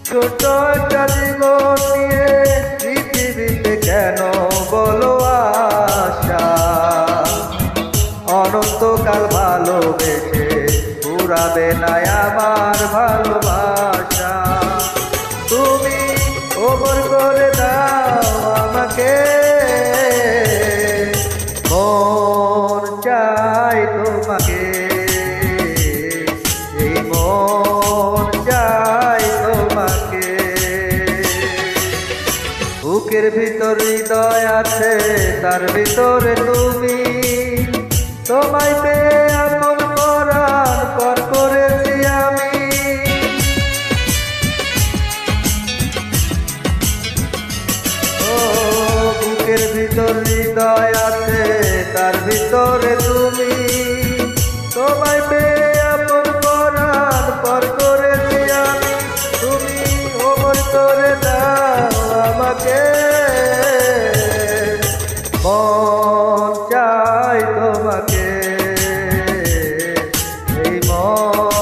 ছোট একটা জীবন নিয়ে পৃথিবীতে কেন বলো আশা? অনন্তকাল ভালোবেসে পুরাবে না আমার ভালোবাসা। তুমি ওপর করে দাও আমাকে, মন চাই তোমাকে, এই মন চাই তোমাকে। বুকের ভিতর হৃদয় আছে, তার ভিতরে তুমি, তোমায় পেয়ে আপন করার পর করেছি আমি। ও বুকের ভিতর হৃদয় আছে, তার ভিতরে তুমি, তোমায় পেয়ে আপন করার পর করেছি আমি। তুমি ওমর করে দাও আমাকে, মন চাই তোমাকে, এই মন